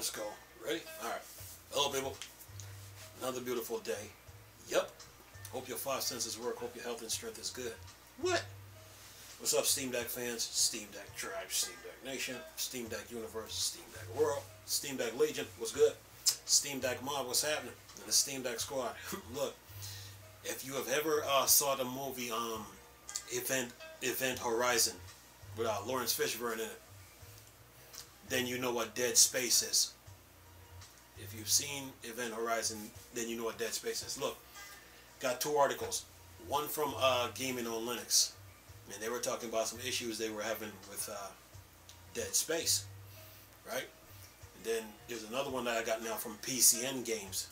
let's go. Ready? Alright. Hello, people. Another beautiful day. Yep. Hope your five senses work. Hope your health and strength is good. What? What's up, Steam Deck fans? Steam Deck Tribe, Steam Deck Nation, Steam Deck Universe, Steam Deck World, Steam Deck Legion, what's good? Steam Deck Mob, what's happening? And the Steam Deck Squad. Look, if you have ever saw the movie Event Horizon with Lawrence Fishburne in it, then you know what Dead Space is. If you've seen Event Horizon, then you know what Dead Space is. Look, got two articles. One from Gaming on Linux, and they were talking about some issues they were having with Dead Space, right? And then there's another one that I got now from PCN Games.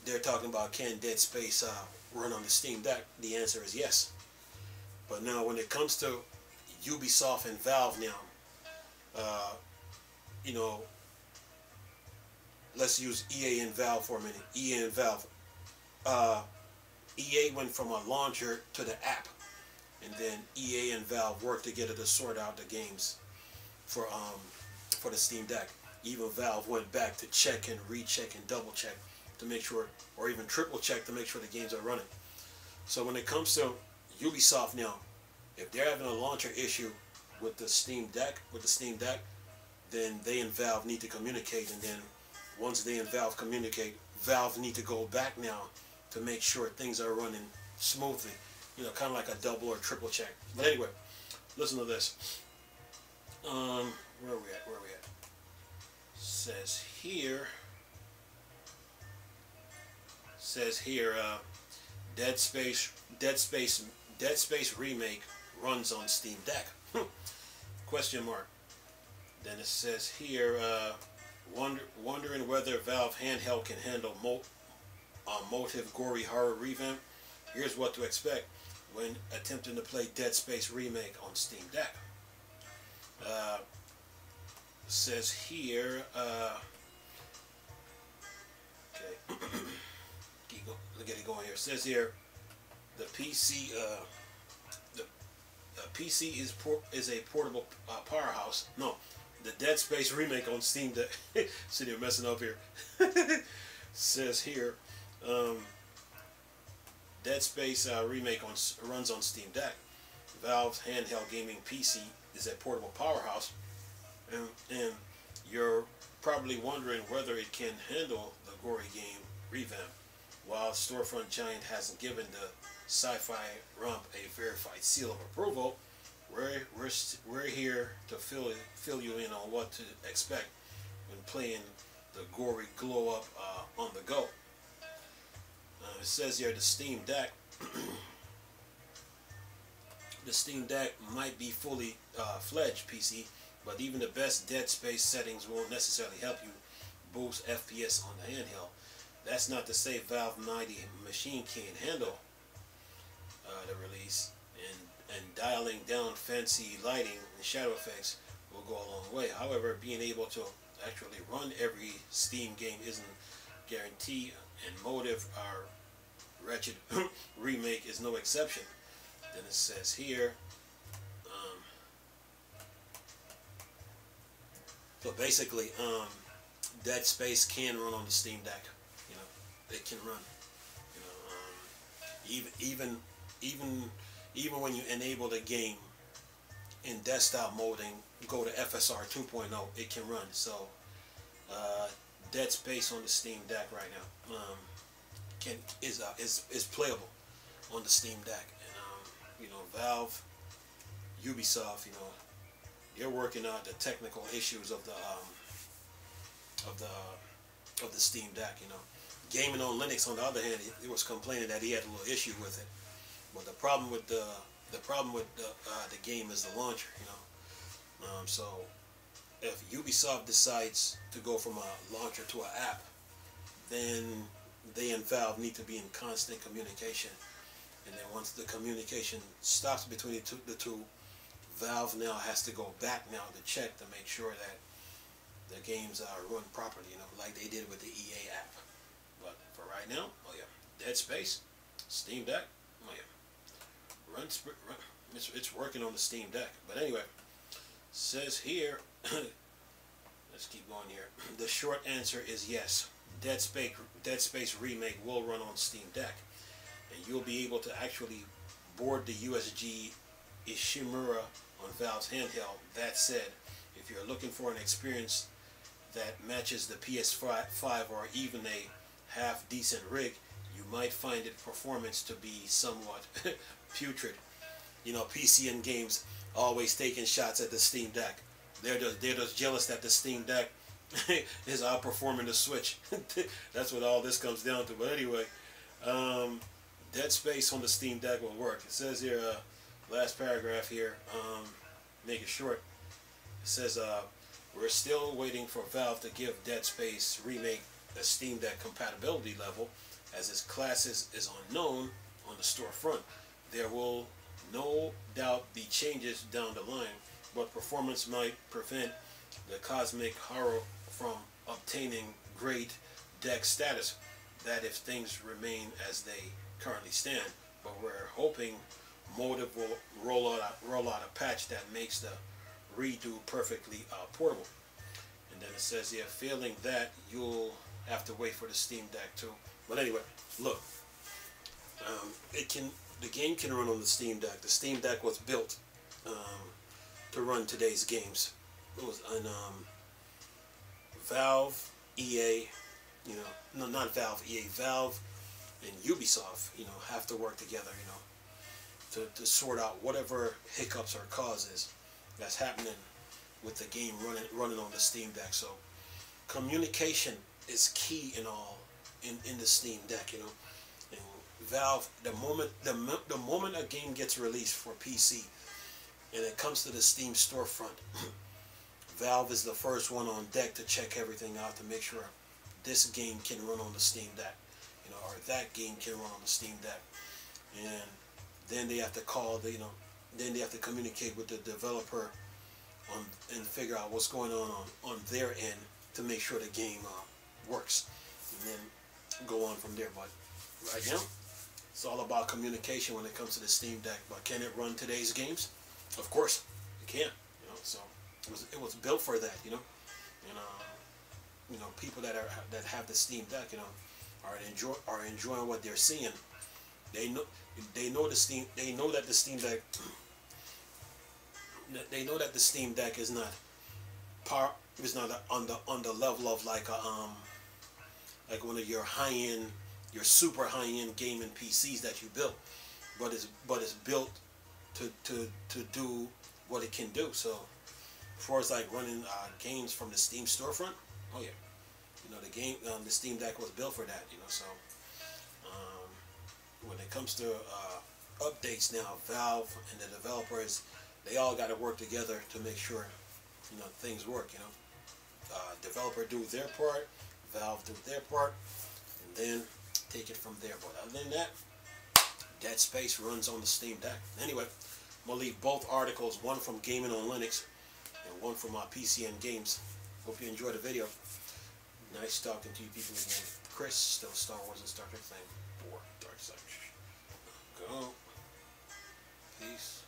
They're talking about, can Dead Space run on the Steam Deck? The answer is yes. But now when it comes to Ubisoft and Valve now, you know, let's use EA and Valve for a minute. EA and Valve. EA went from a launcher to the app, and then EA and Valve worked together to sort out the games for the Steam Deck. Even Valve went back to check and recheck and double check to make sure, or even triple check to make sure the games are running. So when it comes to Ubisoft now, if they're having a launcher issue with the Steam Deck, then they and Valve need to communicate, and then once they and Valve communicate, Valve need to go back now to make sure things are running smoothly. You know, kind of like a double or triple check. But anyway, listen to this. Where are we at? Says here, Dead Space Remake runs on Steam Deck. Question mark. Then it says here, wondering whether Valve handheld can handle motive gory horror revamp. Here's what to expect when attempting to play Dead Space Remake on Steam Deck. Says here, okay, look at it going here. Says here, the PC, the PC is a portable powerhouse. No, the Dead Space Remake on Steam Deck. Sitting here messing up here. Says here, Dead Space Remake runs on Steam Deck. Valve's handheld gaming PC is a portable powerhouse, and you're probably wondering whether it can handle the gory game revamp. While storefront giant hasn't given the sci-fi romp a verified seal of approval, we're here to fill you in on what to expect when playing the gory glow up on the go. It says here the Steam Deck. The Steam Deck might be fully fledged PC, but even the best Dead Space settings won't necessarily help you boost FPS on the handheld. That's not to say Valve 90 machine can't handle the release, and dialing down fancy lighting and shadow effects will go a long way. However, being able to actually run every Steam game isn't guaranteed, and Motive, our wretched remake, is no exception. Then it says here, so basically, Dead Space can run on the Steam Deck. You know, it can run. You know, even when you enable the game in desktop mode and go to FSR 2.0, it can run. So, Dead Space on the Steam Deck right now is playable on the Steam Deck. And you know, Valve, Ubisoft, you know, they're working out the technical issues of the Steam Deck. You know, Gaming on Linux, on the other hand, he was complaining that he had a little issue with it. But the problem with the game is the launcher. You know, so if Ubisoft decides to go from a launcher to an app, then they and Valve need to be in constant communication. And then once the communication stops between the two, Valve now has to go back now to check to make sure that the games are run properly, you know, like they did with the EA app. But for right now, oh yeah, Dead Space, Steam Deck, oh yeah, it's working on the Steam Deck. But anyway, says here, Let's keep going here. The short answer is yes. Dead Space Remake will run on Steam Deck, and you'll be able to actually board the USG Ishimura on Valve's handheld. That said, if you're looking for an experience that matches the PS5 or even a half decent rig, you might find its performance to be somewhat putrid. You know, PC and games always taking shots at the Steam Deck. They're just jealous that the Steam Deck is outperforming the Switch. That's what all this comes down to. But anyway, Dead Space on the Steam Deck will work. It says here, last paragraph here, make it short. It says, we're still waiting for Valve to give Dead Space Remake a Steam Deck compatibility level, as its classes is unknown on the storefront. There will no doubt be changes down the line, but performance might prevent the Cosmic Horror from obtaining great deck status. That if things remain as they currently stand, but we're hoping Motive will roll out a patch that makes the redo perfectly portable. And then it says here, failing that, you'll have to wait for the Steam Deck too. But anyway, look, the game can run on the Steam Deck. The Steam Deck was built to run today's games. It was on Valve, EA, you know, no, not Valve, EA, Valve and Ubisoft, you know, have to work together, you know, to sort out whatever hiccups or causes that's happening with the game running on the Steam Deck. So communication is key in the Steam Deck, you know. And Valve, the moment a game gets released for PC and it comes to the Steam storefront, Valve is the first one on deck to check everything out to make sure this game can run on the Steam Deck, you know, or that game can run on the Steam Deck. And then they have to then they have to communicate with the developer and figure out what's going on their end to make sure the game works, and then go on from there. But right now, it's all about communication when it comes to the Steam Deck. But can it run today's games? Of course, it can. You know, so it was built for that. You know, and you know, people that have the Steam Deck, you know, are enjoying what they're seeing. They know that the Steam Deck. They know that the Steam Deck is not on the level of like one of your your super high end gaming PCs that you built, but it's built to do what it can do. So as far as like running games from the Steam storefront, oh yeah, you know, the Steam Deck was built for that. You know, so when it comes to updates now, Valve and the developers, they all got to work together to make sure, you know, things work. You know, developer do their part, Valve do their part, and then take it from there. But other than that, Dead Space runs on the Steam Deck. Anyway, I'm gonna leave both articles, one from Gaming on Linux and one from PC and Games. Hope you enjoyed the video. Nice talking to you people again. Chris, still Star Wars and Star Trek thing. 4 Dark Side. Go. Peace.